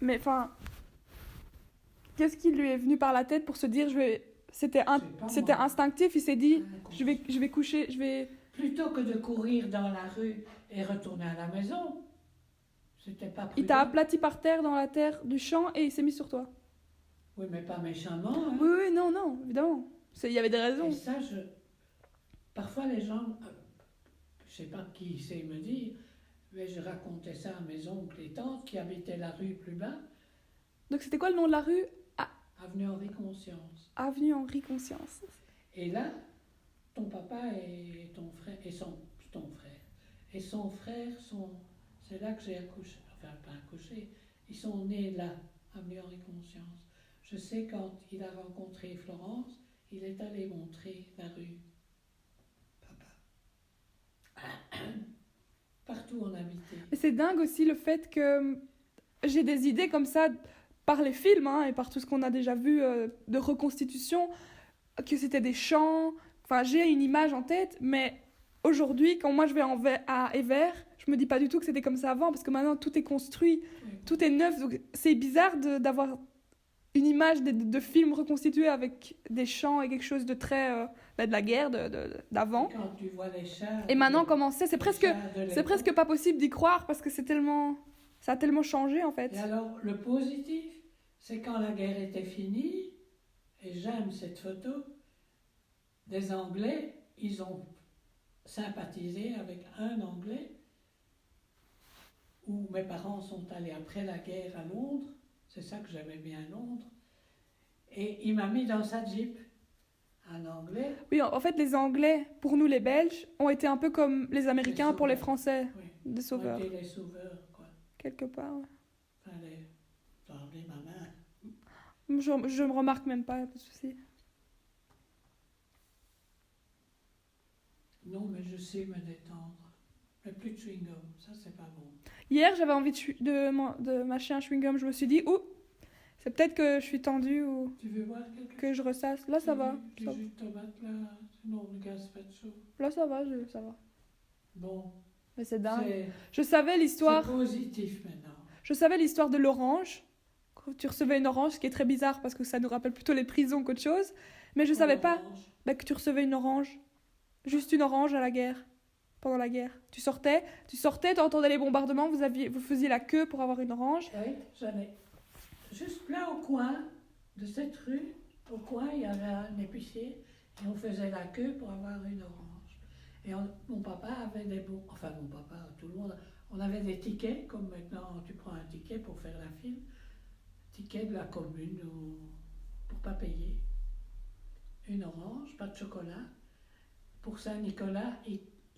Mais enfin, qu'est-ce qui lui est venu par la tête pour se dire, c'était moi. instinctif, il s'est dit, Inconscient. je vais coucher, je vais... Plutôt que de courir dans la rue et retourner à la maison, c'était pas Il t'a prudent. aplati par terre dans la terre du champ et il s'est mis sur toi. Oui, mais pas méchamment. Hein. Oui, oui, non, non, évidemment. Il y avait des raisons. Et ça, parfois les gens, je sais pas qui sait me dire, mais je racontais ça à mes oncles et tantes qui habitaient la rue plus bas, Donc c'était quoi le nom de la rue? avenue Henri Conscience. Avenue Henri Conscience. Et là, ton papa et ton frère, et son frère c'est là que j'ai accouché, enfin pas accouché, ils sont nés là, avenue Henri Conscience. Je sais quand il a rencontré Florence, il est allé montrer la rue. Papa. Partout on habitait. Mais c'est dingue aussi le fait que j'ai des idées comme ça par les films hein, et par tout ce qu'on a déjà vu de reconstitution, que c'était des champs. Enfin, j'ai une image en tête, mais aujourd'hui, quand moi je vais à Evere, je me dis pas du tout que c'était comme ça avant, parce que maintenant tout est construit, Oui. tout est neuf. Donc c'est bizarre d'avoir une image de films reconstitués avec des champs et quelque chose de très de la guerre d'avant. Quand tu vois les chars. Et maintenant, comment c'est presque pas possible d'y croire parce que ça a tellement changé en fait. Et alors, le positif, c'est quand la guerre était finie, et j'aime cette photo, des Anglais, ils ont sympathisé avec un Anglais, où mes parents sont allés après la guerre à Londres, c'est ça que j'aimais bien à Londres, et il m'a mis dans sa Jeep, un Anglais. Oui, en fait, les Anglais, pour nous les Belges, ont été un peu comme les Américains pour les Français, Oui, des sauveurs. ont été les sauveurs, quoi. Quelque part, ouais. Enfin, tendez ma main. Je me remarque même pas, pas de souci. Non, mais je sais me détendre. Mais plus de chewing-gum, ça c'est pas bon. Hier, j'avais envie de mâcher un chewing-gum, je me suis dit, c'est peut-être que je suis tendue ou Tu veux voir quelque chose? que je ressasse. Là, ça va. Du jus de tomate là, sinon le gaz fait chaud. Là, ça va, ça va. Bon, Mais c'est dingue. c'est Je savais l'histoire. positif maintenant. Je savais l'histoire de l'orange. Quand tu recevais une orange, ce qui est très bizarre parce que ça nous rappelle plutôt les prisons qu'autre chose. Mais je savais pas que tu recevais une orange. Juste une orange à la guerre. Pendant la guerre. Tu sortais, tu entendais les bombardements, vous faisiez la queue pour avoir une orange. Oui, j'en ai. Juste là au coin de cette rue, au coin, il y avait un épicier et on faisait la queue pour avoir une orange. Et mon papa avait des bons. Enfin, mon papa, tout le monde. On avait des tickets, comme maintenant tu prends un ticket pour faire la file. Ticket de la commune pour pas payer. Une orange, pas de chocolat. Pour Saint-Nicolas,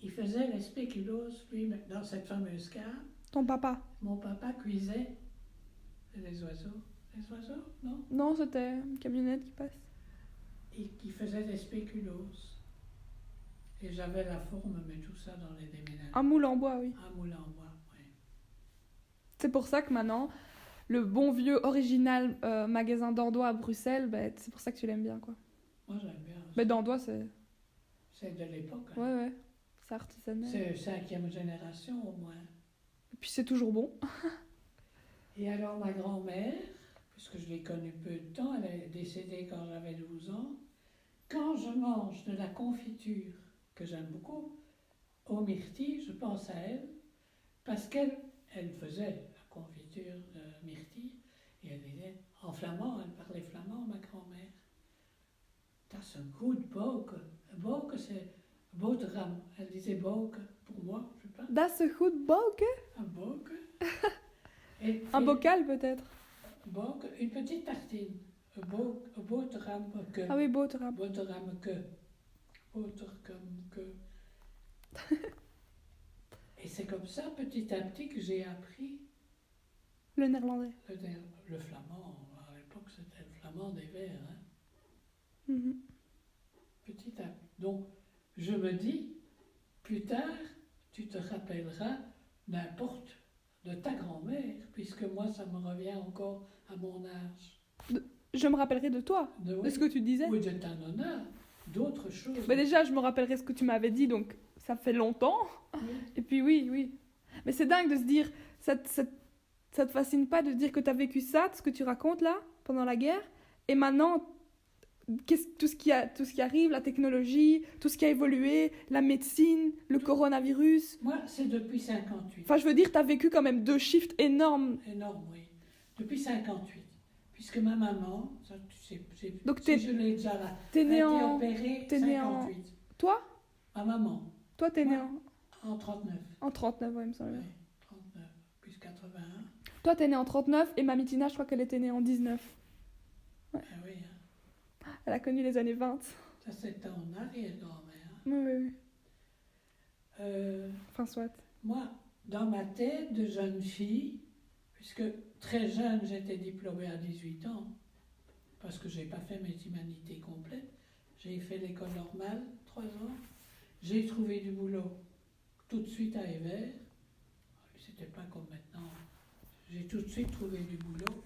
il faisait les spéculoos, lui, dans cette fameuse cave. Ton papa? Mon papa cuisait les oiseaux. Les oiseaux, non? Non, c'était une camionnette qui passe. Et qui faisait des spéculoos. Et j'avais la forme, mais tout ça dans les déménagements. Un moule en bois, oui. Un moule en bois, oui. C'est pour ça que maintenant, le bon vieux original magasin d'Andois à Bruxelles, c'est pour ça que tu l'aimes bien, quoi. Moi, j'aime bien. Mais d'Andois, c'est... C'est de l'époque. Hein. Ouais, ouais. C'est artisanal. C'est 5e génération, au moins. Et puis c'est toujours bon. Et alors, ma grand-mère, puisque je l'ai connue peu de temps, elle est décédée quand j'avais 12 ans, quand je mange de la confiture, que j'aime beaucoup, aux myrtilles, je pense à elle, parce qu'elle faisait la confiture de myrtille, et elle disait, en flamand, elle parlait flamand, ma grand-mère. Das een goed boken. Boken, c'est boterham. Elle disait boken, pour moi, je sais pas. Das is goed boken. Un boken. Un bocal peut-être. Boken, une petite tartine. Een boterham que. Ah oui, boterham. Boterham que. Boterham que. Et c'est comme ça, petit à petit, que j'ai appris Le néerlandais. le flamand. À l'époque, c'était le flamand des Verts. Hein. Mm-hmm. Petit à petit. Donc, je me dis, plus tard, tu te rappelleras n'importe de ta grand-mère, puisque moi, ça me revient encore à mon âge. Je me rappellerai de toi, de ce que tu disais. Oui, de ta nonna, d'autres choses. Mais déjà, je me rappellerai ce que tu m'avais dit, donc ça fait longtemps. Oui. Et puis oui. Mais c'est dingue de se dire, ça te fascine pas de dire que tu as vécu ça, ce que tu racontes là, pendant la guerre, et maintenant, tout ce qui arrive, la technologie, tout ce qui a évolué, la médecine, le coronavirus. Moi, c'est depuis 58. Enfin, je veux dire, tu as vécu quand même 2 shifts énormes. Énorme, oui. Depuis 58. Puisque ma maman, ça, tu sais, Donc, si je l'ai déjà là, t'es a né été en... opérée t'es né en... 58. Toi Ma maman, Toi, t'es né Ouais. En 39. en 39, ouais, il me semble. Oui, 39, plus 81. Toi, t'es né en 39, et Mamie Tina, je crois qu'elle était née en 19. Ah oui, hein. Elle a connu les années 20. Ça c'était en arrière-grand-mère. Oui, oui, oui. Euh, Enfin, soit. Moi, dans ma tête de jeune fille, puisque très jeune, j'étais diplômée à 18 ans, parce que je n'ai pas fait mes humanités complètes, j'ai fait l'école normale, 3 ans, j'ai trouvé du boulot tout de suite à Evere. C'était pas comme maintenant. J'ai tout de suite trouvé du boulot.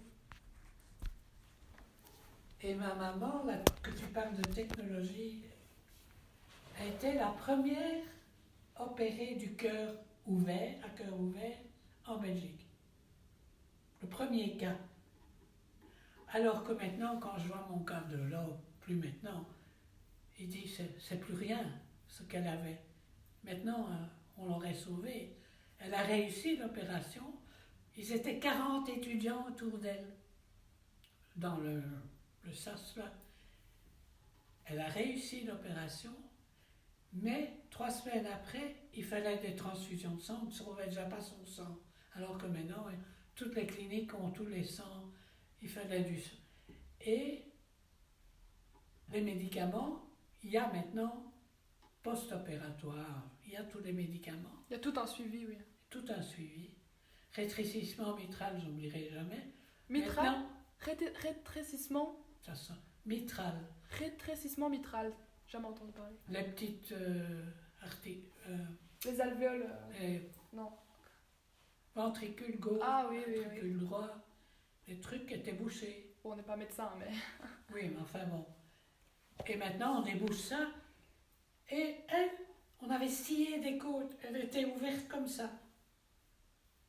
Et ma maman, là, que tu parles de technologie, a été la première opérée du cœur ouvert, à cœur ouvert, en Belgique. Le premier cas. Alors que maintenant, quand je vois mon cardiologue, plus maintenant, il dit c'est plus rien ce qu'elle avait. Maintenant, on l'aurait sauvée. Elle a réussi l'opération. Ils étaient 40 étudiants autour d'elle dans le SAS là. Elle a réussi l'opération, mais 3 semaines après, il fallait des transfusions de sang. On ne trouvait déjà pas son sang. Alors que maintenant, toutes les cliniques ont tous les sangs. Il fallait du sang. Et les médicaments, il y a maintenant post-opératoire. Il y a tous les médicaments. Il y a tout un suivi, oui. Tout un suivi. Rétrécissement mitral, j'oublierai jamais. Mitral Maintenant, Rétrécissement ça sent mitral. Rétrécissement mitral. Jamais entendu parler. Les petites Les alvéoles. Non. ventricule gauche, Ah oui, oui, ventricule droit, les trucs qui étaient bouchés. Bon, on n'est pas médecin, mais. Oui, mais enfin bon. Et maintenant, on débouche ça. Et elle, on avait scié des côtes. Elle était ouverte comme ça.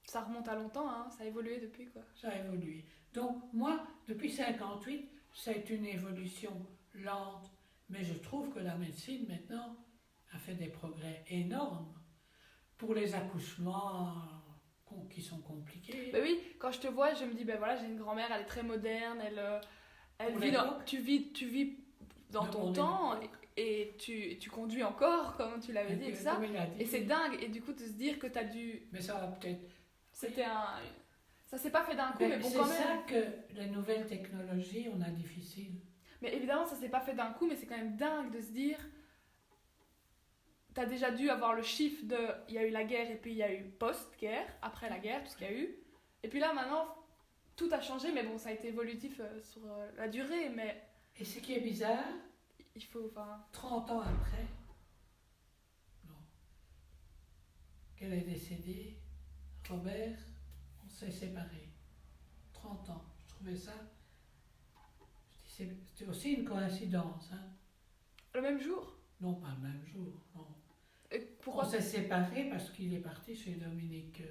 Ça remonte à longtemps, hein. Ça a évolué depuis, quoi. Ça a évolué. Donc, moi, depuis 58, c'est une évolution lente. Mais je trouve que la médecine, maintenant, a fait des progrès énormes. Pour les accouchements qui sont compliqués. Bah oui, quand je te vois, je me dis, ben voilà, j'ai une grand-mère, elle est très moderne, elle Pour vit l'époque. tu vis dans De ton mon temps, époque. et tu conduis encore, comme tu l'avais dit, et tout ça. Comme il a dit. Et c'est dingue, et du coup, de se dire que t'as dû... Mais ça va peut-être. C'était un... Ça s'est pas fait d'un coup, mais bon, c'est quand même. ça que les nouvelles technologies, on a difficile. Mais évidemment, ça s'est pas fait d'un coup, mais c'est quand même dingue de se dire... T'as déjà dû avoir le chiffre de... Il y a eu la guerre, et puis il y a eu post-guerre, après la guerre, tout ce qu'il y a eu. Et puis là, maintenant, tout a changé, mais bon, ça a été évolutif sur la durée, mais Et ce qui est bizarre, il faut... Enfin... 30 ans après, non, qu'elle est décédée, Robert, on s'est séparés. 30 ans. Je trouvais ça. Je dis, c'était aussi une coïncidence. Hein. Le même jour? Non, pas le même jour. Non. Et pourquoi? On s'est séparés parce qu'il est parti chez Dominique.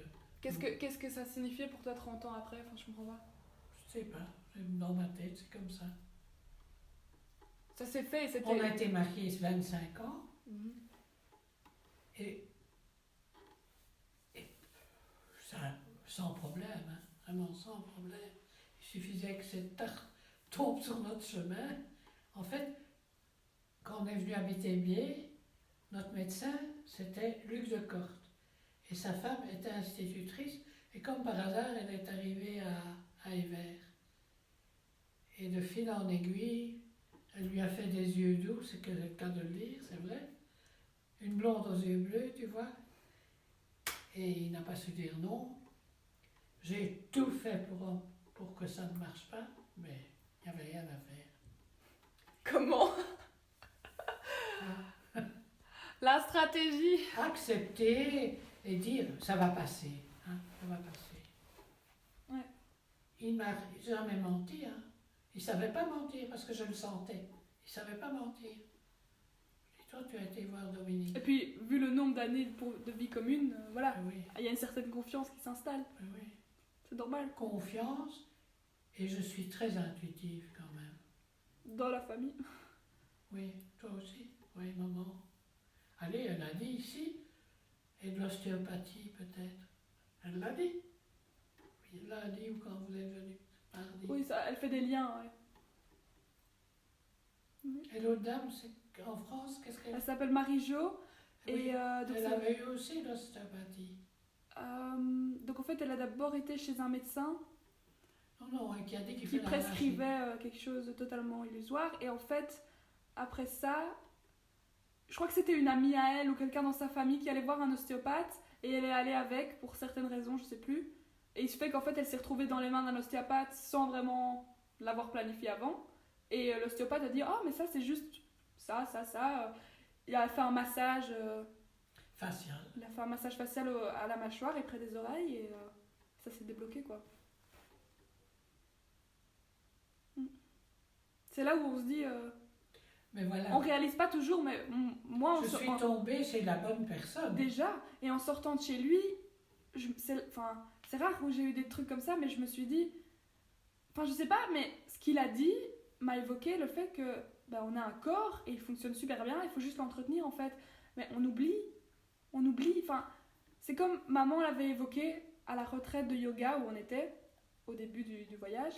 Qu'est-ce que ça signifiait pour toi 30 ans après? Enfin, je comprends pas. Je sais pas. Dans ma tête, c'est comme ça. Ça s'est fait et c'était... On a été mariés 25 ans. Mhm. Et ça, sans problème, hein, vraiment sans problème. Il suffisait que cette tarte tombe sur notre chemin. En fait, quand on est venu habiter Bié, notre médecin, c'était Luc de Corte. Et sa femme était institutrice. Et comme par hasard, elle est arrivée à Evere. Et de fil en aiguille, elle lui a fait des yeux doux, c'est que le cas de le dire, c'est vrai. Une blonde aux yeux bleus, tu vois. Et il n'a pas su dire non. J'ai tout fait pour que ça ne marche pas, mais il n'y avait rien à faire. Comment? La stratégie. Accepter et dire, ça va passer. Hein, ça va passer. Ouais. Il m'a jamais menti. Hein. Il ne savait pas mentir parce que je le sentais. Il ne savait pas mentir. Et toi, tu as été voir Dominique. Et puis, vu le nombre d'années de vie commune, voilà, Ah oui, il y a une certaine confiance qui s'installe. ah oui. C'est normal. confiance, et je suis très intuitive quand même. Dans la famille. Oui, toi aussi? Oui, maman. Allez, elle a dit ici, et de l'ostéopathie peut-être. Elle l'a dit. Oui, elle l'a dit ou quand vous êtes venu mardi. Oui, ça, elle fait des liens. Ouais. Et l'autre dame, c'est en France, qu'est-ce qu'elle Elle s'appelle Marie-Jo. Oui, Et donc, elle avait eu aussi l'ostéopathie. donc en fait, elle a d'abord été chez un médecin Non, non, et qui a dit qu'il qui fait la machine. prescrivait quelque chose de totalement illusoire. Et en fait, après ça, je crois que c'était une amie à elle ou quelqu'un dans sa famille qui allait voir un ostéopathe et elle est allée avec pour certaines raisons, je sais plus. Et il se fait qu'en fait, elle s'est retrouvée dans les mains d'un ostéopathe sans vraiment l'avoir planifié avant. Et l'ostéopathe a dit « Oh, mais ça, c'est juste ça. » Il a fait un massage, Facial. il a fait un massage facial à la mâchoire et près des oreilles et ça s'est débloqué, quoi. C'est là où on se dit... Mais voilà. on réalise pas toujours, mais moi... Je suis tombée chez la bonne personne. Déjà, et en sortant de chez lui, c'est rare où j'ai eu des trucs comme ça, mais je me suis dit... Enfin, je sais pas, mais ce qu'il a dit m'a évoqué le fait que on a un corps et il fonctionne super bien, il faut juste l'entretenir en fait. Mais on oublie, enfin, c'est comme maman l'avait évoqué à la retraite de yoga où on était, au début du voyage.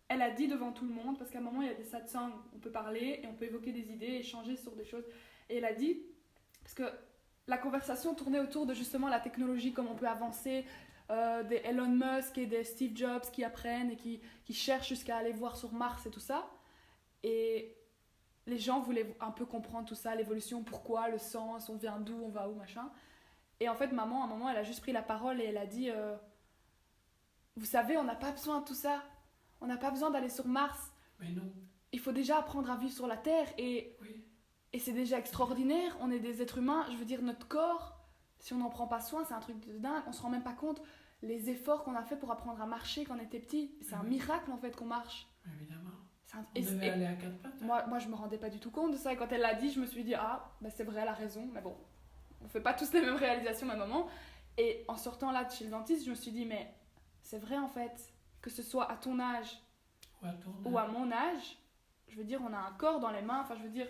Elle a dit devant tout le monde, parce qu'à un moment il y a des satsangs, on peut parler et on peut évoquer des idées, échanger sur des choses. Et elle a dit, parce que la conversation tournait autour de justement la technologie, comment on peut avancer, des Elon Musk et des Steve Jobs qui apprennent et qui cherchent jusqu'à aller voir sur Mars et tout ça. Et les gens voulaient un peu comprendre tout ça, l'évolution, pourquoi, le sens, on vient d'où, on va où, machin. Et en fait, maman, à un moment, elle a juste pris la parole et elle a dit vous savez, on n'a pas besoin de tout ça. On n'a pas besoin d'aller sur Mars. Mais non. Il faut déjà apprendre à vivre sur la Terre et c'est déjà extraordinaire. On est des êtres humains. Je veux dire, notre corps, si on n'en prend pas soin, c'est un truc de dingue. On se rend même pas compte les efforts qu'on a fait pour apprendre à marcher quand on était petit. C'est un miracle en fait qu'on marche. Évidemment. On devait aller à quatre pattes. Moi, je me rendais pas du tout compte de ça. Et quand elle l'a dit, je me suis dit, c'est vrai, elle a raison. Mais bon, on fait pas tous les mêmes réalisations au même moment. Et en sortant là de chez le dentiste, je me suis dit, mais c'est vrai en fait, que ce soit à ton âge ou à mon âge, je veux dire, on a un corps dans les mains. Enfin, je veux dire,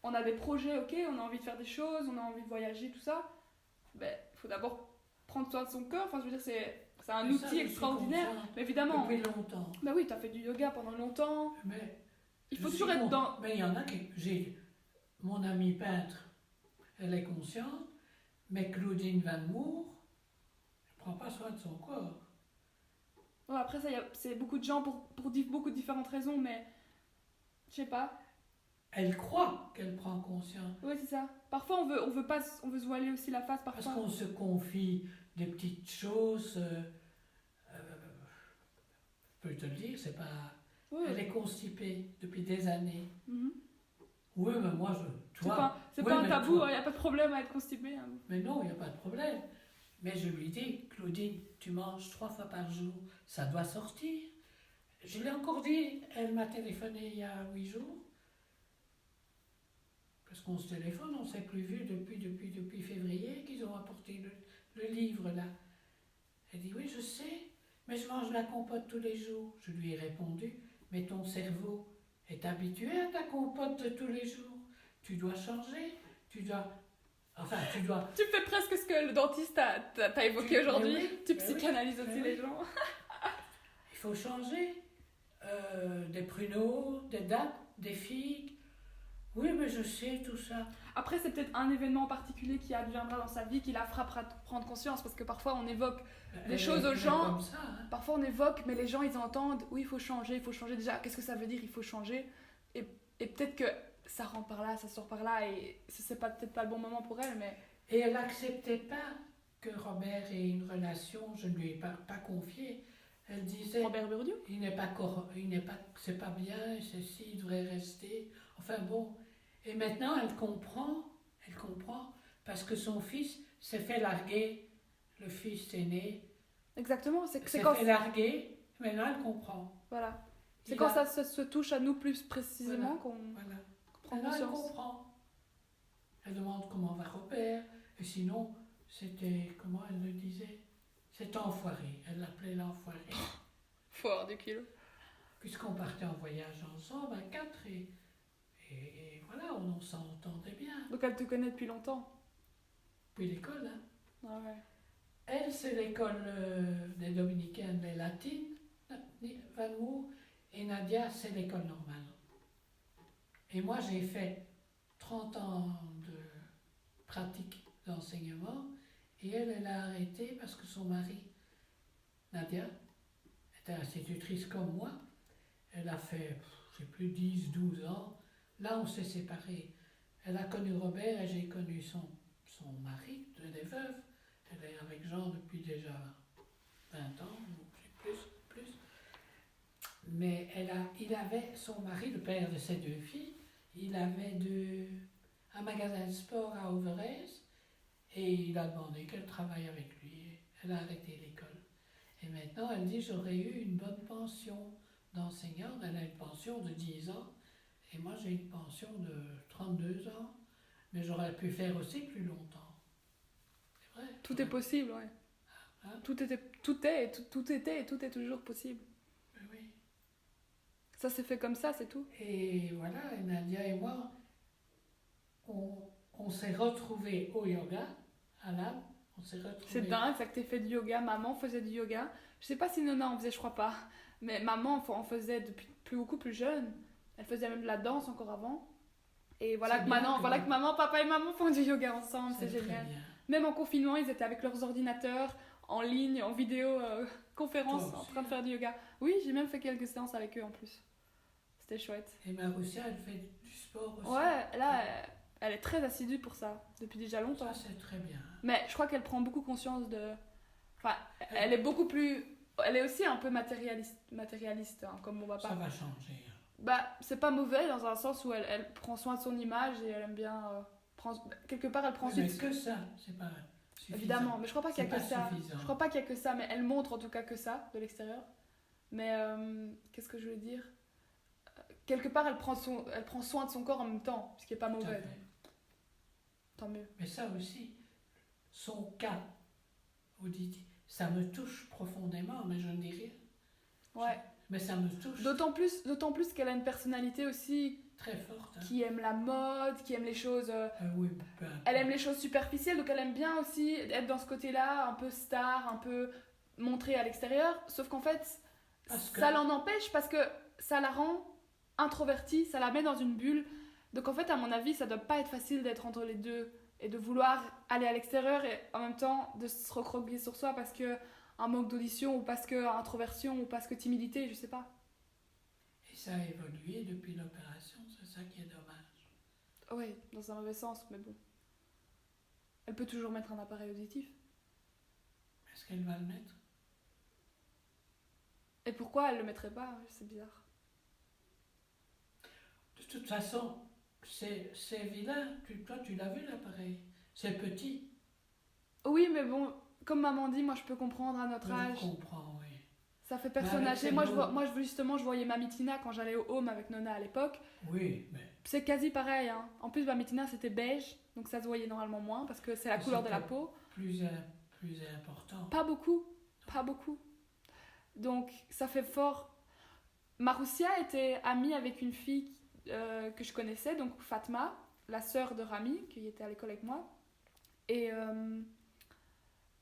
on a des projets, ok, on a envie de faire des choses, on a envie de voyager, tout ça. Il faut d'abord prendre soin de son corps. Enfin, je veux dire, c'est un outil extraordinaire. Mais évidemment. Depuis longtemps. Bah oui, t'as fait du yoga pendant longtemps. Mais il faut toujours être dans. Mais il y en a qui. J'ai mon amie peintre, elle est consciente, mais Claudine Van Moor, elle ne prend pas soin de son corps. Ouais, après, ça, c'est beaucoup de gens pour beaucoup de différentes raisons, mais. Je sais pas. Elle croit qu'elle prend conscience. Oui, c'est ça. Parfois, on veut se voiler aussi la face. Parfois. Parce qu'on se confie des petites choses. Je peux te le dire, c'est pas. Oui. Elle est constipée depuis des années. Mm-hmm. Oui, mais moi, c'est pas un tabou, il n'y a pas de problème à être constipé. Hein. Mais non, il n'y a pas de problème. Mais je lui dis, Claudine, tu manges 3 fois par jour, ça doit sortir. Je l'ai encore dit, elle m'a téléphoné il y a 8 jours. Parce qu'on se téléphone, on ne s'est plus vu depuis février qu'ils ont apporté le livre là. Elle dit, oui, je sais, mais je mange la compote tous les jours. Je lui ai répondu, mais ton cerveau est habitué à ta compote de tous les jours. Tu dois changer, tu dois... Tu fais presque ce que le dentiste t'a évoqué aujourd'hui. Oui, tu psychanalyses aussi les gens. Il faut changer. Des pruneaux, des dattes, des figues. Oui, mais je sais tout ça. Après, c'est peut-être un événement particulier qui adviendra dans sa vie qui la fera prendre conscience. Parce que parfois, on évoque des choses aux gens. Comme ça, hein. Parfois, on évoque, mais les gens, ils entendent. Oui, il faut changer déjà. Qu'est-ce que ça veut dire, il faut changer? Et peut-être que ça rentre par là, ça sort par là. Et c'est peut-être pas le bon moment pour elle, mais... Et elle n'acceptait pas que Robert ait une relation. Je ne lui ai pas confié. Elle disait... Robert Bourdieu? C'est pas bien, ceci, il devrait rester. Enfin bon... Et maintenant, elle comprend, parce que son fils s'est fait larguer, le fils aîné. Exactement, s'est fait larguer, maintenant elle comprend. Voilà. C'est quand ça se touche à nous plus précisément qu'on prend conscience. Elle comprend. Elle demande comment va Robert, et sinon, c'était, comment elle le disait, C'est enfoiré. Elle l'appelait l'enfoiré. Faut avoir du culot. Puisqu'on partait en voyage ensemble à 4 et voilà, on s'entendait bien. Donc elle te connaît depuis longtemps. Puis l'école, hein. Ah ouais. Elle, c'est l'école des Dominicaines, les latines, Valmont, et Nadia, c'est l'école normale. Et moi, j'ai fait 30 ans de pratique d'enseignement, et elle a arrêté parce que son mari, Nadia, était institutrice comme moi. Elle a fait, je sais plus, 10, 12 ans. Là, on s'est séparés. Elle a connu Robert et j'ai connu son mari, elle est veuve. Elle est avec Jean depuis déjà 20 ans, ou plus. Mais il avait, son mari, le père de ses 2 filles, il avait un magasin de sport à Overès et il a demandé qu'elle travaille avec lui. Elle a arrêté l'école. Et maintenant, elle dit, j'aurais eu une bonne pension d'enseignante. Elle a une pension de 10 ans et moi j'ai une pension de 32 ans. Mais j'aurais pu faire aussi plus longtemps. C'est vrai. Tout est possible, ouais. Hein? Tout était et tout est toujours possible. Mais oui. Ça s'est fait comme ça, c'est tout. Et voilà, et Nadia et moi, on s'est retrouvés au yoga, à l'âme. On s'est retrouvés. C'est dingue, ça que t'aies fait du yoga. Maman faisait du yoga. Je sais pas si Nona en faisait, je crois pas. Mais maman en faisait depuis beaucoup plus jeune. Elle faisait même de la danse encore avant. Et voilà que maman, papa et maman font du yoga ensemble, c'est génial. Bien. Même en confinement, ils étaient avec leurs ordinateurs, en ligne, en vidéo, conférence, en train de faire du yoga. Oui, j'ai même fait quelques séances avec eux en plus. C'était chouette. Et Maroussia, elle fait du sport aussi. Ouais, là, elle est très assidue pour ça, depuis déjà longtemps. Ça, c'est très bien. Mais je crois qu'elle prend beaucoup conscience de... Enfin, elle est beaucoup plus... Elle est aussi un peu matérialiste hein, comme mon papa. Ça va changer. Bah, c'est pas mauvais dans un sens où elle prend soin de son image et elle aime bien... quelque part, elle prend Oui, mais suite... que ça, c'est pas suffisant. Évidemment, mais je crois pas qu'il y a que ça. Suffisant. Je crois pas qu'il y a que ça, mais elle montre en tout cas que ça, de l'extérieur. Mais qu'est-ce que je voulais dire quelque part, elle prend soin de son corps en même temps, ce qui est pas Tout à mauvais. fait. Tant mieux. Mais ça aussi, son cas auditif, ça me touche profondément, mais je ne dis rien. Ouais. Mais ça me touche D'autant plus qu'elle a une personnalité aussi très forte. Hein. qui aime la mode, qui aime les choses... Oui, peu importe. Elle aime les choses superficielles, donc elle aime bien aussi être dans ce côté-là, un peu star, un peu montrée à l'extérieur. Sauf qu'en fait, ça l'en empêche parce que ça la rend introvertie, ça la met dans une bulle. Donc en fait, à mon avis, ça doit pas être facile d'être entre les deux et de vouloir aller à l'extérieur et en même temps de se recroqueviller sur soi parce que un manque d'audition ou parce que introversion ou parce que timidité, je sais pas. Et ça a évolué depuis l'opération, c'est ça qui est dommage. Oui, dans un mauvais sens, mais bon. Elle peut toujours mettre un appareil auditif. Est-ce qu'elle va le mettre? Et pourquoi elle le mettrait pas? C'est bizarre. De toute façon, c'est vilain. Toi, tu l'as vu l'appareil. C'est petit. Oui, mais bon, comme maman dit, moi je peux comprendre à notre âge. Je comprends, oui. Ça fait personne âgée. Moi, justement, je voyais Mamitina quand j'allais au home avec Nona à l'époque. Oui, mais... C'est quasi pareil. Hein. En plus, Mamitina, c'était beige, donc ça se voyait normalement moins parce que c'est la couleur de la peau. Plus important. Pas beaucoup. Donc, ça fait fort. Maroussia était amie avec une fille que je connaissais, donc Fatma, la sœur de Rami, qui était à l'école avec moi. Et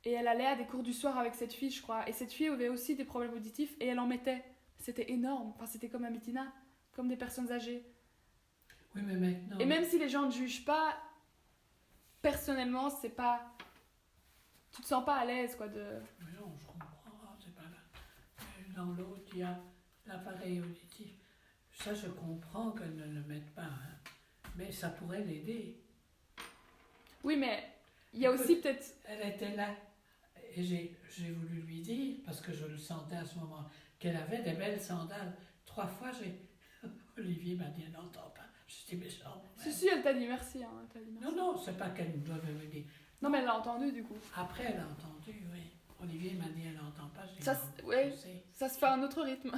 elle allait à des cours du soir avec cette fille, je crois. Et cette fille avait aussi des problèmes auditifs et elle en mettait. C'était énorme. Enfin, c'était comme Mamitina, comme des personnes âgées. Oui, mais maintenant... Et même si les gens ne jugent pas, personnellement, c'est pas... Tu te sens pas à l'aise, quoi, de... Mais non, je comprends, c'est pas là. Dans l'autre, il y a l'appareil auditif. Ça, je comprends qu'elle ne le mette pas, hein. Mais ça pourrait l'aider. Oui, mais il y a aussi peut-être... Elle était là, et j'ai voulu lui dire, parce que je le sentais à ce moment, qu'elle avait des belles sandales. 3 fois, Olivier m'a dit, elle n'entend pas. Je suis méchante. Si, elle t'a dit merci. Hein, elle t'a dit merci. Non, c'est pas qu'elle doit me dire. Non, mais elle l'a entendu, du coup. Après, elle a entendu, oui. Olivier m'a dit, elle n'entend pas. Je dis, ça, non, ouais, je sais. ça se fait à un autre rythme.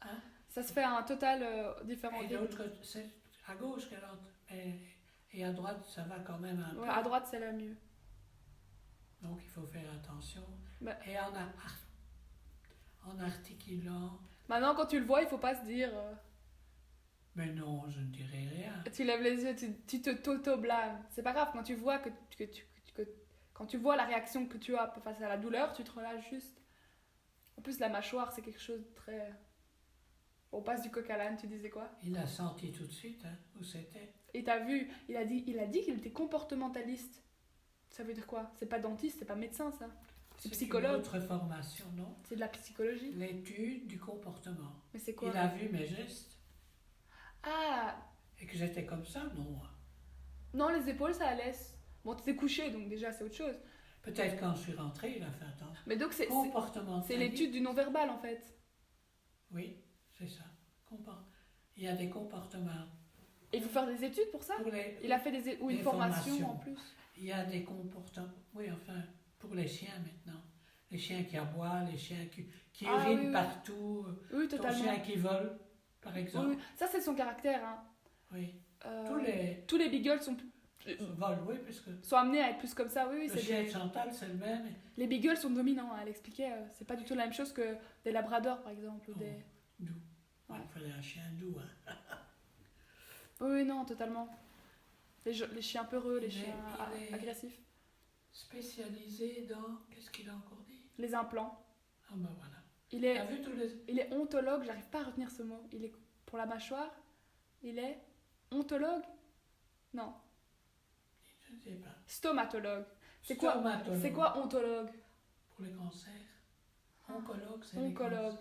Hein? Ça se fait à un total différent Et rythme. l'autre, c'est à gauche qu'elle entend. Et à droite, ça va quand même un peu. Ouais, à droite, c'est la mieux. Donc il faut faire attention. Bah. Et en articulant. Maintenant, quand tu le vois, il faut pas se dire. Mais non, je ne dirai rien. Tu lèves les yeux, tu te t'auto-blâmes. C'est pas grave, quand tu vois quand tu vois la réaction que tu as face à la douleur, tu te relâches juste. En plus, la mâchoire, c'est quelque chose de très. On passe du coq à l'âne, tu disais quoi? Il a senti tout de suite hein, où c'était. Et t'as vu, il a dit qu'il était comportementaliste. Ça veut dire quoi? C'est pas dentiste, c'est pas médecin, ça. C'est psychologue. Une autre formation, non? C'est de la psychologie. L'étude du comportement. Mais c'est quoi? Il a vu mes gestes. Ah! Et que j'étais comme ça, non. Non, les épaules, ça laisse. Bon, t'étais couché, donc déjà, c'est autre chose. Peut-être quand je suis rentrée, il a fait attention. Mais donc, Comportementaliste. c'est l'étude du non-verbal, en fait. Oui, c'est ça. Il y a des comportements. Et il faut faire des études pour ça? Pour les, Il a fait ou une formation formations. en plus? Il y a des comportements. Oui, enfin, pour les chiens maintenant. Les chiens qui aboient, les chiens qui urinent oui. partout. Oui, Ton totalement. chien qui vole, par exemple. Oui, ça, c'est son caractère. Hein. Oui. Tous les beagles Volent, oui, puisque sont amenés à être plus comme ça. Oui, le chien de Chantal, c'est le même. Les beagles sont dominants, hein, elle expliquait. C'est pas du tout la même chose que des labradors, par exemple. Ou des... Doux. Ouais. Il fallait un chien doux. Hein. Oui, non, totalement. Les chiens peureux, les chiens il est agressifs. Spécialisé dans... Qu'est-ce qu'il a encore dit? Les implants. Ah ben voilà. Il Vu tous les... est ontologue, j'arrive pas à retenir ce mot. Il est pour la mâchoire. Il est ontologue? Non. Je ne sais pas. Stomatologue. C'est quoi ontologue? Pour les cancers. Oncologue, c'est Oncologue.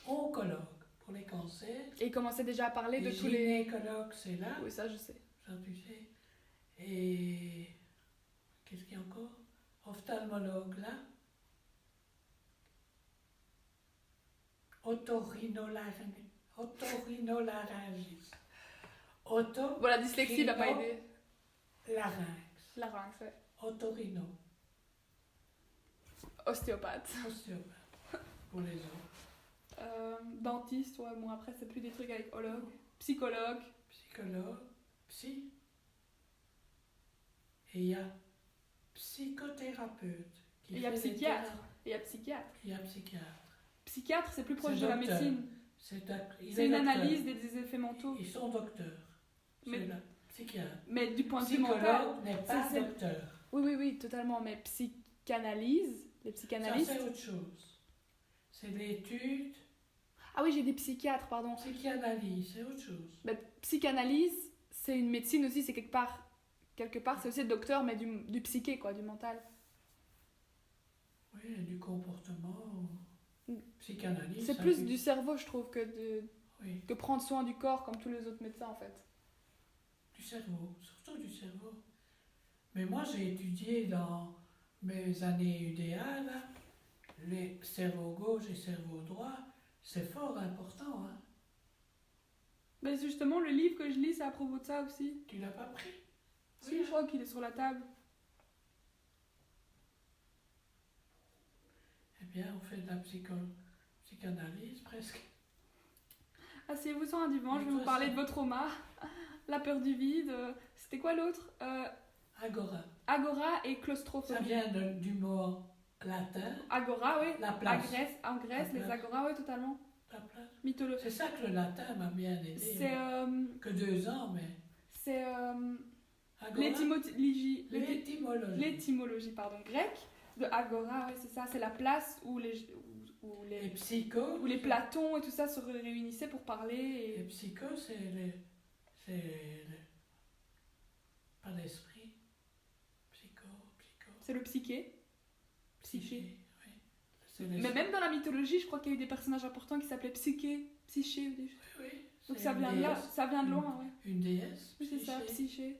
Oncologue pour les cancers. Et il commençait déjà à parler de tous les... Gynécologue, c'est là. Oui, ça je sais. Ça tu sais. Et... Qu'est-ce qu'il y a encore? Ophtalmologue, là. Otorhinolaryngiste. Bon, la dyslexie n'a pas aidé. Larynx. Larynx, ouais. Otorhino. Ostéopathe. Ostéopathe. Pour les autres. Dentiste, ouais, bon après c'est plus des trucs avec ologue. Psychologue. Psychologue. Psy. Et il y a psychothérapeute. Et il y a psychiatre. Et il y a psychiatre. Il y a psychiatre. Psychiatre, c'est plus proche de la médecine. C'est une analyse des effets mentaux. Ils sont docteurs. C'est là. Psychiatre. Mais du point de vue mental. Psychologue n'est pas docteur. Oui, totalement. Mais psychanalyse, les psychanalystes. Ça, c'est autre chose. C'est l'étude. Ah oui, j'ai des psychiatres, pardon. Psychanalyse, c'est autre chose. Mais psychanalyse, c'est une médecine aussi, c'est quelque part, c'est aussi le docteur, mais du psyché, quoi, du mental. Oui, du comportement. Psychanalyse. C'est plus du cerveau, je trouve, oui. que prendre soin du corps comme tous les autres médecins, en fait. Du cerveau, surtout du cerveau. Mais moi, j'ai étudié dans mes années UDA, là, les cerveaux gauche et cerveau droit, c'est fort important. Hein. Mais justement, le livre que je lis, c'est à propos de ça aussi. Tu l'as pas pris? Si, oui. Je crois qu'il est sur la table. Eh bien, on fait de la psychanalyse presque. Asseyez-vous sur un divan, je vais vous parler de vos traumas, la peur du vide. C'était quoi l'autre? Agora. Agora et claustrophobie. Ça vient du mot latin. Agora, oui. La place. En Grèce, les agora, oui, totalement. La place. Mythologie. C'est ça que le latin m'a bien aidé. C'est... Que 2 ans, mais... C'est... L'étymologie. L'étymologie, pardon, grecque de agora, oui, c'est ça. C'est la place où les psychos. Où les Platons et tout ça se réunissaient pour parler. Et psycho, pas l'esprit. Psycho. C'est le psyché. Psyché, oui. Mais même dans la mythologie, je crois qu'il y a eu des personnages importants qui s'appelaient Psyché, Psyché. Oui. Donc ça vient de là, ça vient de loin, ouais. Une déesse. Oui, c'est ça, Psyché.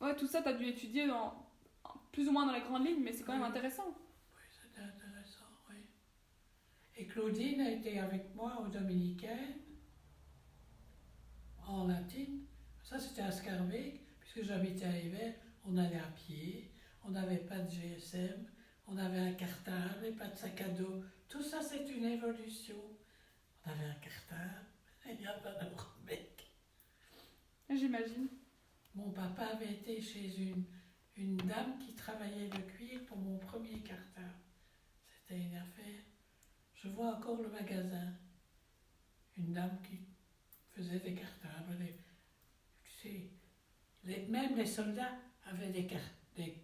Ouais, tout ça, t'as dû étudier plus ou moins dans les grandes lignes, mais c'est quand même intéressant. Oui, c'était intéressant, oui. Et Claudine a été avec moi aux Dominicaines, en latine. Ça, c'était à Scarbeck, puisque j'habitais à Hiver. On allait à pied, on n'avait pas de GSM, on avait un cartable et pas de sac à dos. Tout ça, c'est une évolution. On avait un cartable, il n'y a pas de bec. J'imagine. mon papa avait été chez une dame qui travaillait le cuir pour mon premier cartable. C'était une affaire. Je vois encore le magasin. Une dame qui faisait des cartables. Tu sais, même les soldats avaient des cartables.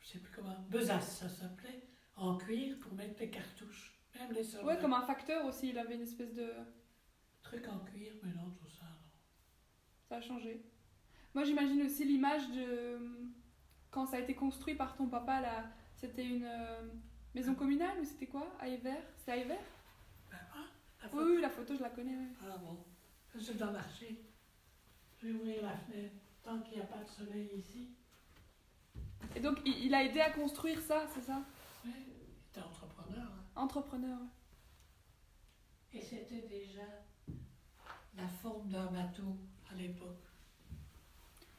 Je ne sais plus comment. Besace, ça s'appelait, en cuir pour mettre les cartouches. Même les soldats. Ouais, comme un facteur aussi, il avait une espèce de... Truc en cuir, mais non, tout ça, non. Ça a changé. Moi, j'imagine aussi l'image de... Quand ça a été construit par ton papa, là, c'était une maison communale ou c'était quoi? À Evere? C'était à Evere? Ben, la Oui, photo. oui, la photo, je la connais. Ouais. Ah bon, je dois marcher. Je vais ouvrir la fenêtre. Tant qu'il n'y a pas de soleil ici. Et donc, il a aidé à construire ça, c'est ça? Oui, il était entrepreneur. Hein. Entrepreneur. Et c'était déjà la forme d'un bateau à l'époque.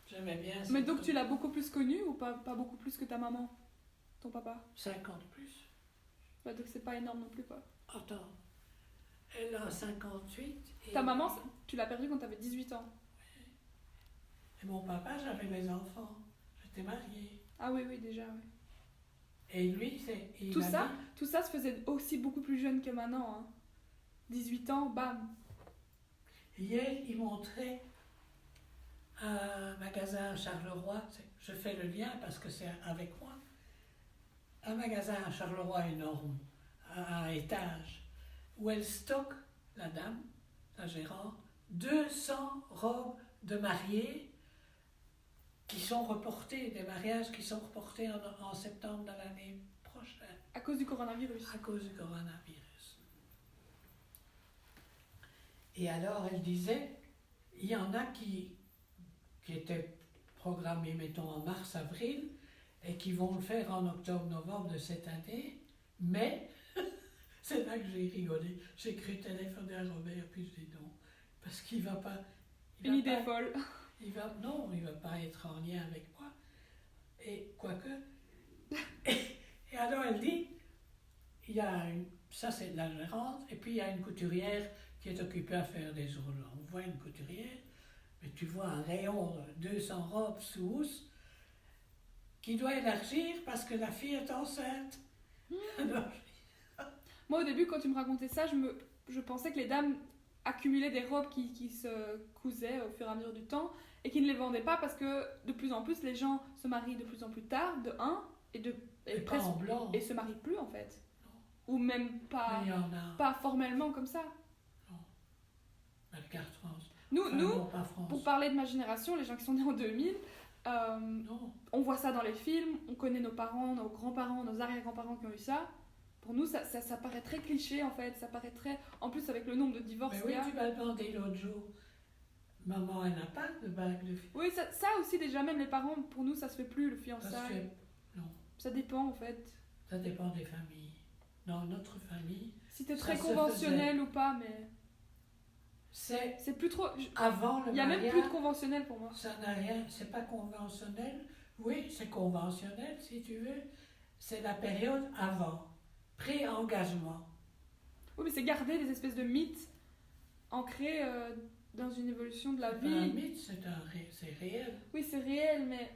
J'aimais bien ça. Mais donc, tu l'as beaucoup plus connu ou pas beaucoup plus que ta maman? Ton papa? 50 plus. Bah, donc, c'est pas énorme non plus, quoi. Attends, elle a 58. Et Ta maman, tu l'as perdue quand t'avais 18 ans. Et mon papa, j'avais mes enfants. J'étais mariée. Ah oui, oui, déjà, oui. Et lui, il Tout m'a ça, dit- tout ça se faisait aussi beaucoup plus jeune que maintenant. Hein. 18 ans, bam. Hier, il montrait un magasin à Charleroi. Je fais le lien parce que c'est avec moi. Un magasin à Charleroi énorme, à un étage, où elle stocke, la dame, la gérante, 200 robes de mariés qui sont reportées, des mariages qui sont reportés en septembre de l'année prochaine À cause du coronavirus. à cause du coronavirus. Et alors elle disait, il y en a qui étaient programmés, mettons, en mars-avril, et qui vont le faire en octobre-novembre de cette année, mais c'est là que j'ai rigolé. J'ai cru téléphoner à Robert, puis je dis non, parce qu'il va pas... il Une va idée pas- folle. non, il va pas être en lien avec moi. Et quoique... Et alors elle dit, il y a ça c'est la gérante, et puis il y a une couturière qui est occupée à faire des ourlets. On voit une couturière, mais tu vois un rayon de 200 robes sous housse qui doit élargir parce que la fille est enceinte. Alors, Moi, au début, quand tu me racontais ça, je pensais que les dames accumulaient des robes qui se cousaient au fur et à mesure du temps et qui ne les vendaient pas parce que de plus en plus, les gens se marient de plus en plus tard, de un, et et pas en blanc. et se marient plus en fait. Non. Ou même pas, Mais il y en a. pas formellement comme ça. Mais regarde France. Nous, Enfin, nous non, pas France. pour parler de ma génération, les gens qui sont nés en 2000, Non. on voit ça dans les films, on connaît nos parents, nos grands-parents, nos arrière-grands-parents qui ont eu ça. Pour nous, ça paraît très cliché en fait, ça paraît très... En plus, avec le nombre de divorces Mais qu'il oui, y a... tu m'as demandé l'autre jour. Maman, elle n'a pas de bague de fille. Oui, ça aussi déjà, même les parents, pour nous, ça se fait plus, le Parce fiançailles. que, non, Ça dépend en fait. ça dépend des familles. Dans notre famille, Si t'es Ça très se conventionnel ou pas, mais c'est c'est plus trop... avant le Il y a mariage. même plus de conventionnel pour moi. Ça n'a rien, c'est pas conventionnel. Oui, c'est conventionnel si tu veux. C'est la période avant, pré-engagement. Oui, mais c'est garder des espèces de mythes ancrés dans une évolution de la C'est pas un vie. mythe, c'est réel. Oui, c'est réel, mais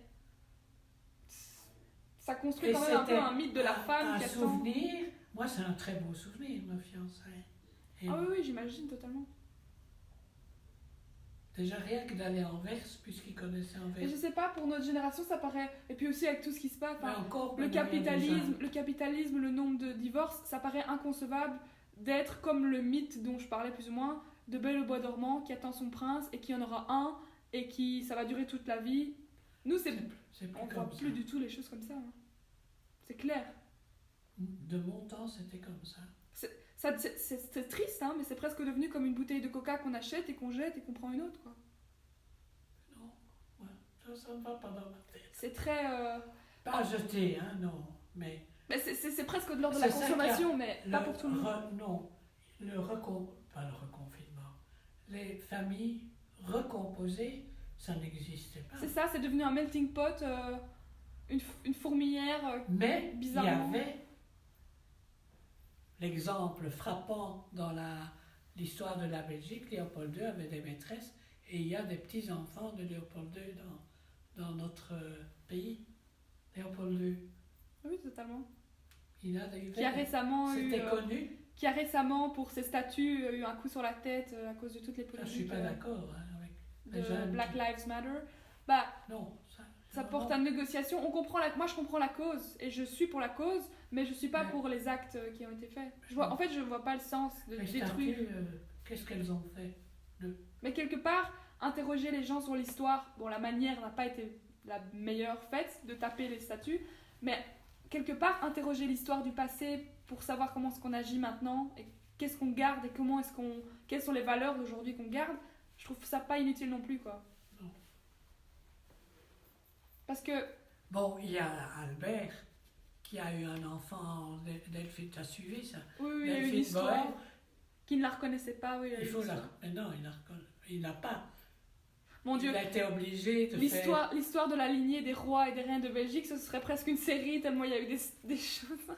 ça construit Et quand même un peu c'était un mythe de la femme un qui attend... souvenir. Moi, c'est un très beau souvenir, nos fiançailles. Et Ah oui, oui, j'imagine totalement. déjà rien que d'aller en Verse, puisqu'ils connaissaient en Mais je Verse. sais pas, pour notre génération, ça paraît... Et puis aussi avec tout ce qui se passe, Mais enfin, encore, le maintenant, il y a des capitalisme, le nombre de divorces, ça paraît inconcevable d'être comme le mythe dont je parlais plus ou moins, de Belle au bois dormant qui attend son prince et qui en aura un et qui ça va durer toute la vie. Nous, C'est plus on voit comme plus ça. du tout les choses comme ça. Hein. C'est clair. De mon temps, c'était comme ça. C'est triste, hein, mais c'est presque devenu comme une bouteille de coca qu'on achète et qu'on jette et qu'on prend une autre. Quoi. Non, ouais, ça ne va pas dans ma tête. C'est très... Pas à jeter, hein, non, mais... mais c'est presque de l'ordre de la C'est ça consommation, mais pas pour tout le monde. Non, pas le reconfinement. Les familles recomposées, ça n'existait pas. C'est ça, c'est devenu un melting pot, une fourmilière. Mais Bizarrement. il y avait l'exemple frappant dans l'histoire de la Belgique. Léopold II avait des maîtresses Et il y a des petits-enfants de Léopold II dans notre pays. Léopold II. Oui, totalement. Il a des Qui a récemment eu... C'était connu. Qui a récemment, pour ses statuts, eu un coup sur la tête à cause de toutes les Je polémiques. suis pas d'accord avec les de jeunes. Black Lives Matter. Bah, Non, ça porte à négociation. Moi, je comprends la cause et je suis pour la cause, mais je suis pas pour les actes qui ont été faits. En fait, je vois pas le sens de les détruire. statues, qu'est-ce qu'elles ont fait Mais quelque part, interroger les gens sur l'histoire, bon, la manière n'a pas été la meilleure faite de taper les statues, mais quelque part, interroger l'histoire du passé pour savoir comment est-ce qu'on agit maintenant et qu'est-ce qu'on garde et quelles sont les valeurs d'aujourd'hui qu'on garde, je trouve ça pas inutile non plus, quoi. Non. Parce que... Bon, il y a Albert qui a eu un enfant, Delphine, tu as suivi ça? Oui, il y a eu une histoire qui ne la reconnaissait pas. Oui, il faut la... Mais non, il n'a pas. Mon Dieu. Il a été obligé de faire... L'histoire de la lignée des rois et des reines de Belgique, ce serait presque une série, tellement il y a eu des choses.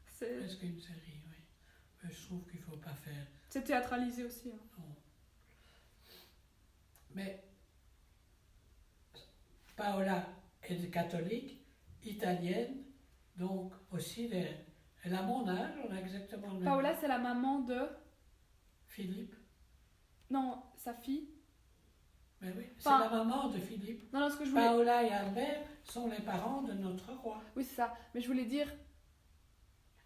C'est presque une série, oui. Mais je trouve qu'il ne faut pas faire... C'est théâtralisé aussi. Hein. Non. Mais Paola est catholique, italienne, donc aussi elle a mon âge, on a exactement le même. Paola, c'est la maman de... Philippe. Non, sa fille. Mais oui, c'est la maman de Philippe. Non, ce que je voulais... Paola et Albert sont les parents de notre roi. Oui, c'est ça. Mais je voulais dire,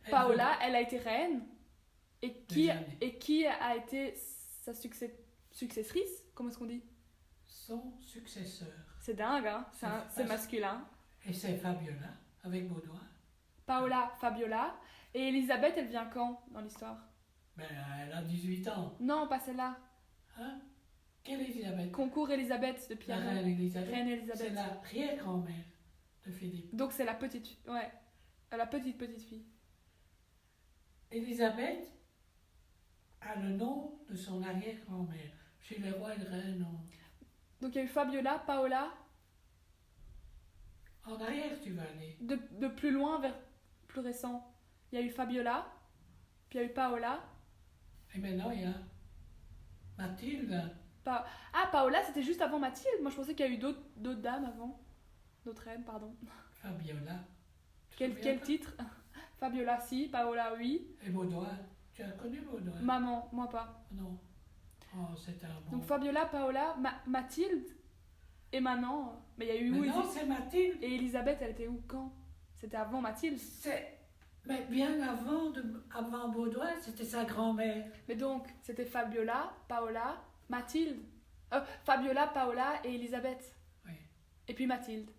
Paola, elle a été reine. Et qui a été sa successrice? Comment est-ce qu'on dit? Son successeur. C'est dingue, hein? C'est masculin. Et c'est Fabiola, avec Baudouin. Paola, Fabiola. Et Elisabeth, elle vient quand dans l'histoire? Ben, elle a 18 ans. Non, pas celle-là. Hein? Quelle Elisabeth? Concours Elisabeth de Pierre. La reine Elisabeth. Reine Elisabeth. C'est l'arrière-grand-mère de Philippe. Donc c'est la petite... Ouais. La petite fille. Elisabeth a le nom de son arrière-grand-mère. Chez les rois et les reines, non. Donc il y a eu Fabiola, Paola. En arrière, tu vas aller. De plus loin vers plus récent. Il y a eu Fabiola, puis il y a eu Paola. Et maintenant, il y a Mathilde. Paola, c'était juste avant Mathilde. Moi, je pensais qu'il y a eu d'autres dames avant. D'autres reines, pardon. Fabiola. Quel titre? Fabiola, si. Paola, oui. Et Baudouin. Tu as connu Baudouin? Maman, moi pas. Non. Oh, c'était un bon... Donc Fabiola, Paola, Mathilde. Et maintenant... Mais il y a eu... Non, c'est Mathilde. Et Elisabeth, elle était où quand? C'était avant Mathilde. Mais bien avant Baudouin, c'était sa grand-mère. Mais donc, c'était Fabiola, Paola, Mathilde. Fabiola, Paola et Elisabeth. Oui. Et puis Mathilde.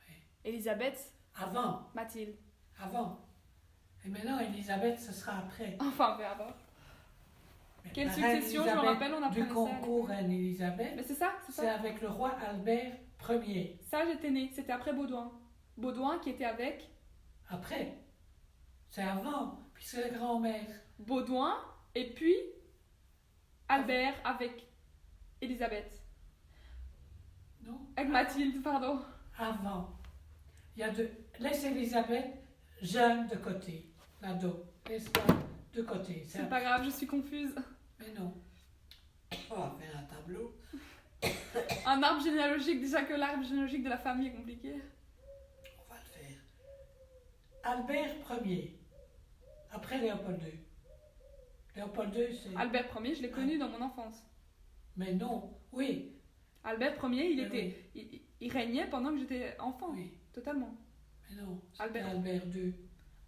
Oui. Elisabeth. Avant. Mathilde. Avant. Et maintenant, Elisabeth, ce sera après. Enfin, peu importe. Quelle succession, je me rappelle, on apprenait du concours Reine Elisabeth. Mais c'est ça. C'est avec le roi Albert Ier. Ça, j'étais née. C'était après Baudouin. Baudouin qui était avec... Après. C'est avant, puis c'est la grand-mère. Baudouin, et puis Albert avec Elisabeth. Non. Avec Mathilde, pardon. Avant. Laisse Elisabeth jeune de côté. L'ado. Laisse-la de côté. C'est pas grave, je suis confuse. Mais non. On va faire un tableau. Un arbre généalogique, déjà que l'arbre généalogique de la famille est compliqué. On va le faire. Albert Ier. Après Léopold II. Léopold II, c'est... Albert Ier, je l'ai connu dans mon enfance. Mais non, oui. Albert Ier, il régnait pendant que j'étais enfant. Oui. Totalement. Mais non, c'était Albert II.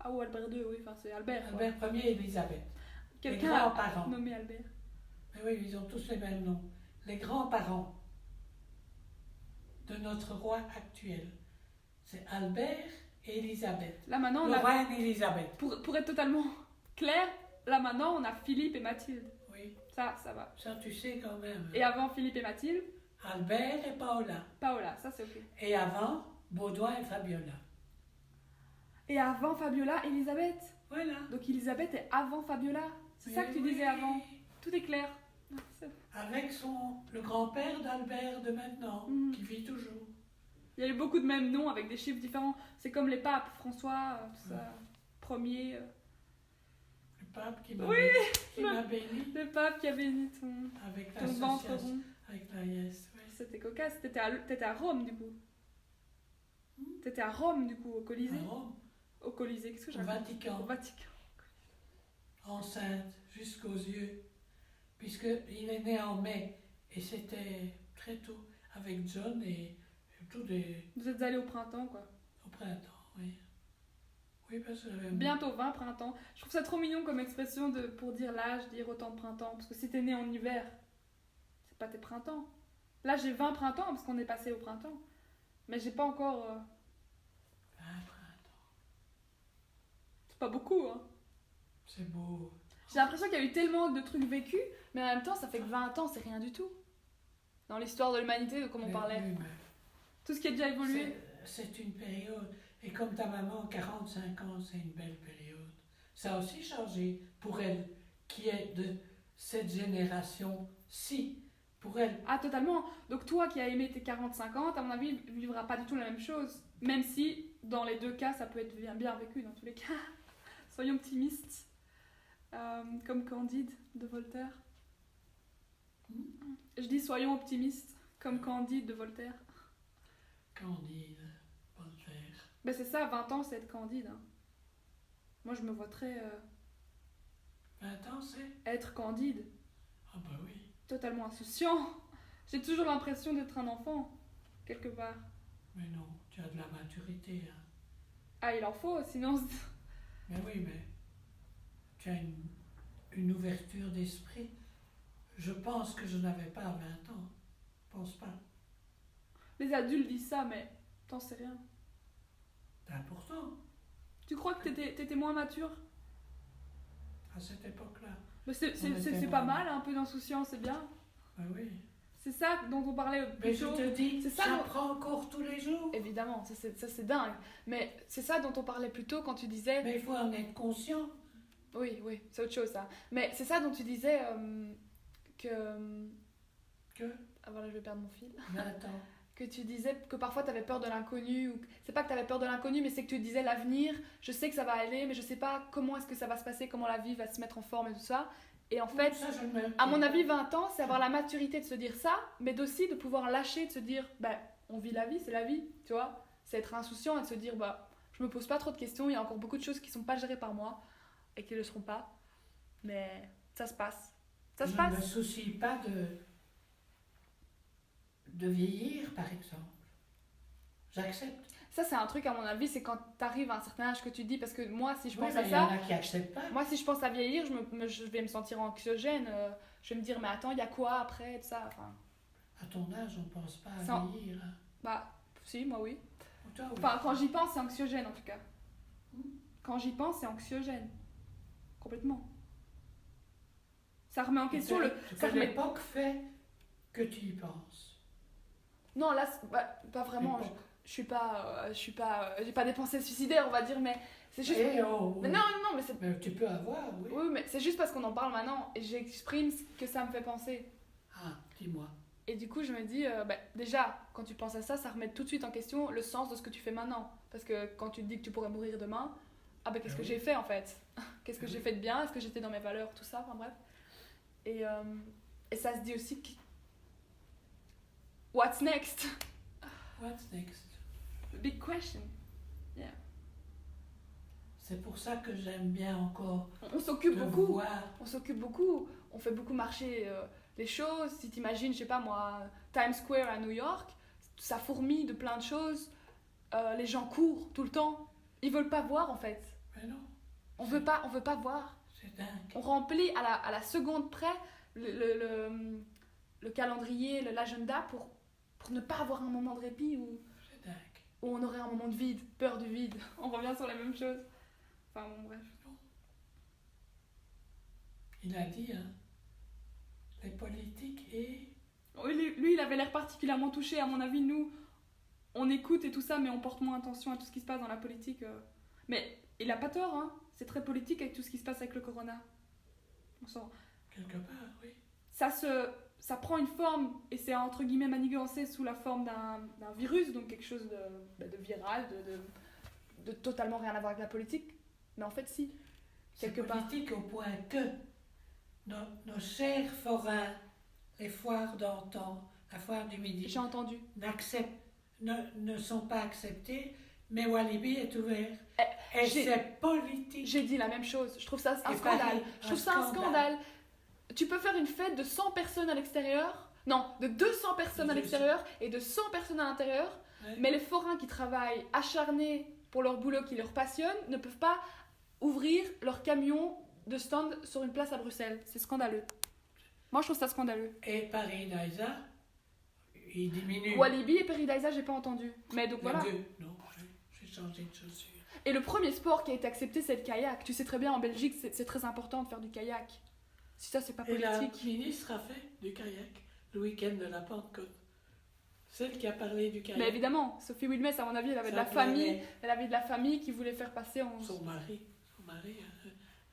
Ah ou Albert II, oui, enfin c'est Albert. Albert Ier et Elisabeth. Quelqu'un a nommé Albert. Mais oui, ils ont tous les mêmes noms. Les grands-parents de notre roi actuel, c'est Albert et Elisabeth. Là maintenant, le roi et Elisabeth. Pour être totalement clair, là maintenant, on a Philippe et Mathilde. Oui. Ça va. Ça, tu sais quand même. Et avant Philippe et Mathilde? Albert et Paola. Paola, ça c'est ok. Et avant, Baudouin et Fabiola. Et avant Fabiola, Elisabeth. Voilà. Donc Elisabeth est avant Fabiola. C'est ça que tu disais avant. Tout est clair. Avec le grand-père d'Albert de maintenant, qui vit toujours. Il y a eu beaucoup de mêmes noms avec des chiffres différents. C'est comme les papes, François, premier. Le pape qui m'a béni. Le pape qui a béni ton avec ventre rond. Avec la Yes, oui. C'était cocasse. T'étais à Rome, du coup. Hmm. T'étais à Rome, du coup, au Colisée. À Rome, Au Colisée, qu'est-ce que au j'ai raconté? Vatican, Au Vatican. enceinte jusqu'aux yeux, puisqu'il est né en mai, et c'était très tôt, avec John et Vous êtes allés au printemps, quoi. au printemps, oui. Oui, parce que j'avais... Bientôt 20 printemps. Je trouve ça trop mignon comme expression pour dire l'âge, dire autant de printemps. Parce que si t'es né en hiver, c'est pas tes printemps. Là, j'ai 20 printemps parce qu'on est passé au printemps. Mais j'ai pas encore. 20 printemps. C'est pas beaucoup, hein. C'est beau. J'ai l'impression qu'il y a eu tellement de trucs vécus, mais en même temps, ça fait que 20 ans, c'est rien du tout. Dans l'histoire de l'humanité, de comme on parlait. Oui, Tout ce qui a déjà évolué. c'est une période. Et comme ta maman, 45 ans, c'est une belle période. Ça a aussi changé pour elle, qui est de cette génération-ci. Pour elle. Ah, totalement. Donc toi qui as aimé tes 45 ans, à mon avis, vivra pas du tout la même chose. Même si, dans les deux cas, ça peut être bien vécu, dans tous les cas. Soyons optimistes. Comme Candide de Voltaire. Je dis soyons optimistes, comme Candide de Voltaire. Candide, Voltaire. Ben c'est ça, 20 ans, c'est être Candide. Hein. Moi, je me vois très 20 ans, c'est? être Candide. Ah bah oui. Totalement insouciant. J'ai toujours l'impression d'être un enfant, quelque part. Mais non, tu as de la maturité. Hein. Ah, il en faut, sinon... Mais oui, mais tu as une ouverture d'esprit. Je pense que je n'avais pas à 20 ans. Je pense pas. Les adultes disent ça, mais t'en sais rien. C'est important Tu crois que t'étais moins mature? à cette époque-là. Mais c'est On était pas moins. mal, un peu d'insouciance, c'est bien. Ben oui. C'est ça dont on parlait Mais plus je tôt. te dis, C'est ça, j'apprends encore tous les jours. Évidemment, ça c'est dingue. Mais c'est ça dont on parlait plus tôt quand tu disais... Mais il faut en être conscient. Oui, c'est autre chose ça. Mais c'est ça dont tu disais que... Que Ah voilà, je vais perdre mon fil. Mais attends. Que tu disais que parfois tu avais peur de l'inconnu. Ou... C'est pas que tu avais peur de l'inconnu, mais c'est que tu disais l'avenir, je sais que ça va aller, mais je sais pas comment est-ce que ça va se passer, comment la vie va se mettre en forme et tout ça. Et en fait, Ça, je me... à mon avis, 20 ans, c'est avoir la maturité de se dire ça, mais aussi de pouvoir lâcher, de se dire, bah, on vit la vie, c'est la vie, tu vois. C'est être insouciant et de se dire, bah, je me pose pas trop de questions, il y a encore beaucoup de choses qui sont pas gérées par moi et qui ne le seront pas. Mais ça se passe. Ça se Je passe. ne me soucie pas de vieillir, par exemple. J'accepte. Ça, c'est un truc, à mon avis, c'est quand tu arrives à un certain âge que tu dis, parce que moi, si je Oui, pense mais à il y en ça, a qui acceptent pas. moi, si je pense à vieillir, je vais me sentir anxiogène. Je vais me dire, mais attends, il y a quoi après, tout ça. Enfin, À ton âge, on ne pense pas à Ça- vieillir. Hein. bah, si, moi, oui. Ou toi, oui. Enfin, quand j'y pense, c'est anxiogène, en tout cas. Quand j'y pense, c'est anxiogène. Complètement. Ça remet en question le... Ce Ça que remet... l'époque fait que tu y penses. Non, là, pas vraiment. L'époque. J'ai pas des pensées suicidaires, on va dire, mais c'est juste... Eh oh, Mais oui. non, mais c'est... Mais tu peux avoir, oui. Oui, mais c'est juste parce qu'on en parle maintenant et j'exprime ce que ça me fait penser. Ah, dis-moi. Et du coup, je me dis, déjà, quand tu penses à ça, ça remet tout de suite en question le sens de ce que tu fais maintenant. Parce que quand tu te dis que tu pourrais mourir demain, qu'est-ce Ah que oui. j'ai fait en fait? Qu'est-ce que Ah j'ai oui. fait de bien? Est-ce que j'étais dans mes valeurs? Tout ça, enfin bref. Et ça se dit aussi que... What's next? What's next? Big question. C'est pour ça que j'aime bien encore On s'occupe te beaucoup. voir. On s'occupe beaucoup. On fait beaucoup marcher les choses. Si t'imagines, je sais pas moi, Times Square à New York, ça fourmille de plein de choses. Les gens courent tout le temps. Ils veulent pas voir en fait. Mais non, On veut pas voir. c'est dingue. On remplit à la seconde près le calendrier, l'agenda pour ne pas avoir un moment de répit où C'est dingue. on aurait un moment de vide, peur du vide. On revient sur la même chose. Enfin bon, bref. Il a dit, hein, les politiques et... Oui, lui, il avait l'air particulièrement touché. À mon avis, nous, on écoute et tout ça, mais on porte moins attention à tout ce qui se passe dans la politique. Mais il a pas tort, hein. C'est très politique avec tout ce qui se passe avec le corona. On sent. Quelque part, oui. Ça prend une forme, et c'est entre guillemets manigancé sous la forme d'un virus, donc quelque chose de viral, de totalement rien à voir avec la politique. Mais en fait, si. C'est Quelque part. politique au point que nos chers forains les foires d'antan, la foire du Midi, J'ai entendu. ne sont pas acceptées, mais Walibi est ouvert. Et j'ai- c'est politique. J'ai dit la même chose. Je trouve ça un Et scandale. Paris, Je trouve ça un scandale. Tu peux faire une fête de 100 personnes à l'extérieur. Non, de 200 personnes à 200. l'extérieur et de 100 personnes à l'intérieur. Ouais. Mais les forains qui travaillent acharnés pour leur boulot qui leur passionne ne peuvent pas ouvrir leur camion de stand sur une place à Bruxelles. C'est scandaleux. Moi, je trouve ça scandaleux. Et Paris Naïsa, il diminue. Walibi et Peridaisa, j'ai pas entendu. Mais donc Les voilà. deux. Non, j'ai changé de chaussures. Et le premier sport qui a été accepté, c'est le kayak. Tu sais très bien, en Belgique, c'est très important de faire du kayak. Si ça, c'est pas Et la politique. ministre a fait du kayak le week-end de la Pentecôte. Celle qui a parlé du kayak. Mais évidemment, Sophie Wilmès, à mon avis, elle avait de la Ça famille. plairait. Elle avait de la famille qui voulait faire passer en... Son mari,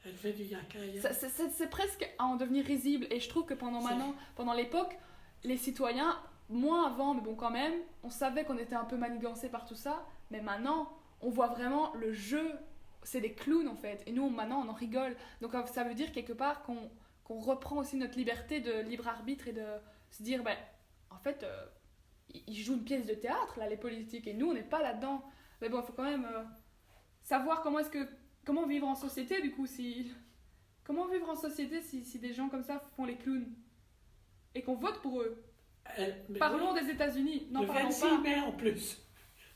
elle fait du kayak. C'est presque à en devenir risible. Et je trouve que pendant l'époque, les citoyens, moins avant, mais bon quand même, on savait qu'on était un peu manigancés par tout ça. Mais maintenant, on voit vraiment le jeu. C'est des clowns en fait. Et nous, maintenant, on en rigole. Donc ça veut dire quelque part qu'on reprend aussi notre liberté de libre arbitre et de se dire, ben, en fait, ils jouent une pièce de théâtre, là, les politiques. Et nous, on n'est pas là-dedans. Mais bon, il faut quand même savoir comment vivre en société, du coup, comment vivre en société si des gens comme ça font les clowns et qu'on vote pour eux. Parlons des États-Unis, n'en le parlons 26 pas. mai en plus.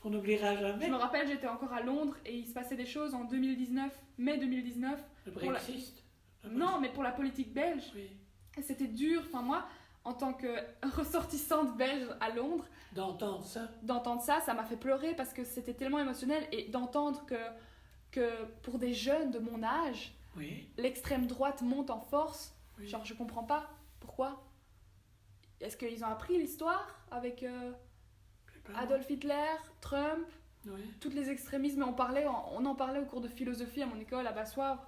On n'oubliera jamais Je me rappelle, j'étais encore à Londres et il se passait des choses en 2019, mai 2019. le pour la- Brexit. Non, mais pour la politique belge. Oui. Et c'était dur. Enfin, moi, en tant que ressortissante belge à Londres, D'entendre ça. d'entendre ça, ça m'a fait pleurer parce que c'était tellement émotionnel. Et d'entendre que pour des jeunes de mon âge, Oui. l'extrême droite monte en force. Oui. Genre, je comprends pas. Pourquoi? Est-ce qu'ils ont appris l'histoire avec Je sais pas. Adolf Hitler, Trump, Oui. tous les extrémismes? On en parlait au cours de philosophie à mon école à Bassoivre.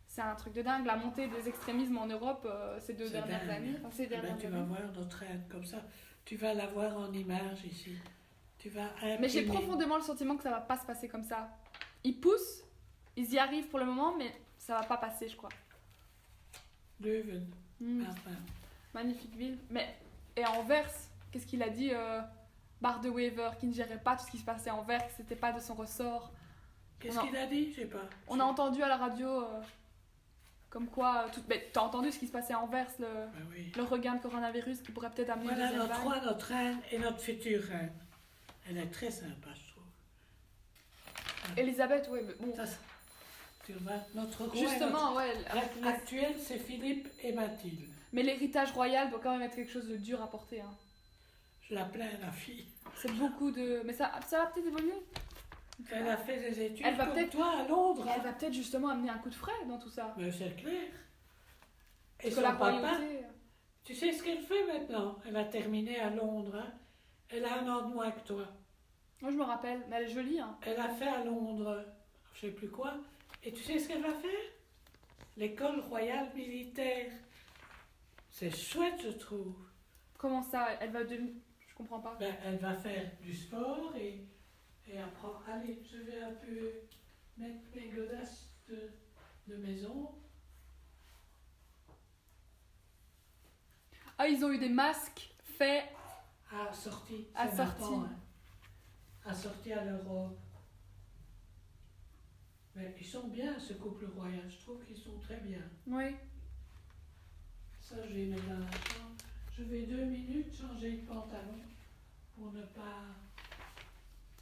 C'est un truc de dingue. La montée des extrémismes en Europe ces deux C'est dernières dingue. années. Enfin, ces Eh ben, dernières tu années. vas voir notre reine comme ça. Tu vas la voir en image ici. Tu vas imprimer. Mais j'ai profondément le sentiment que ça va pas se passer comme ça. Ils poussent, ils y arrivent pour le moment, mais ça va pas passer, je crois. Leuven. Enfin. Magnifique ville. Mais, et à Anvers, qu'est-ce qu'il a dit Bart de Wever, qui ne gérait pas tout ce qui se passait à Anvers, que c'était pas de son ressort. Qu'est-ce On a- qu'il a dit? Je sais pas. On a entendu à la radio comme quoi. Mais t'as entendu ce qui se passait à Anvers, Ben oui. le regain de coronavirus qui pourrait peut-être amener une Voilà deuxième notre vague. roi, notre reine et notre future reine. Elle est très sympa, je trouve. Elisabeth, oui, mais bon. Ça, tu vois, notre roi Justement, ouais. et notre reine actuelle, c'est Philippe et Mathilde. Mais l'héritage royal doit quand même être quelque chose de dur à porter. Hein. Je la plains, la fille. C'est beaucoup de. Mais ça va peut-être évoluer. Elle a fait des études Elle va comme peut-être- toi à Londres. Elle va peut-être justement amener un coup de frais dans tout ça. Mais c'est clair. Et Parce son que la papa, royauté. tu sais ce qu'elle fait maintenant? Elle a terminé à Londres. Hein. Elle a 1 an de moins que toi. Moi, je me rappelle, mais elle est jolie. Hein. Elle a fait à Londres, je sais plus quoi. Et tu sais ce qu'elle va faire? L'école royale militaire. C'est chouette, je trouve. Comment ça? Elle va devenir. Je comprends pas. Ben, elle va faire du sport et apprendre. Allez, je vais un peu mettre mes godasses de maison. Ah, ils ont eu des masques faits. Assortis. Assortis. C'est maintenant, hein. Assortis à l'Europe. Mais ils sont bien, ce couple royal. Je trouve qu'ils sont très bien. Oui. Ça, je vais mettre dans la chambre. Je vais 2 minutes changer de pantalon pour ne pas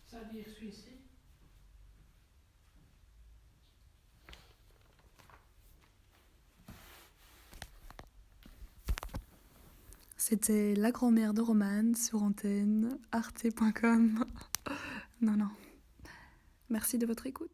salir celui-ci. C'était la grand-mère de Romane sur antenne, arte.com. Non. Merci de votre écoute.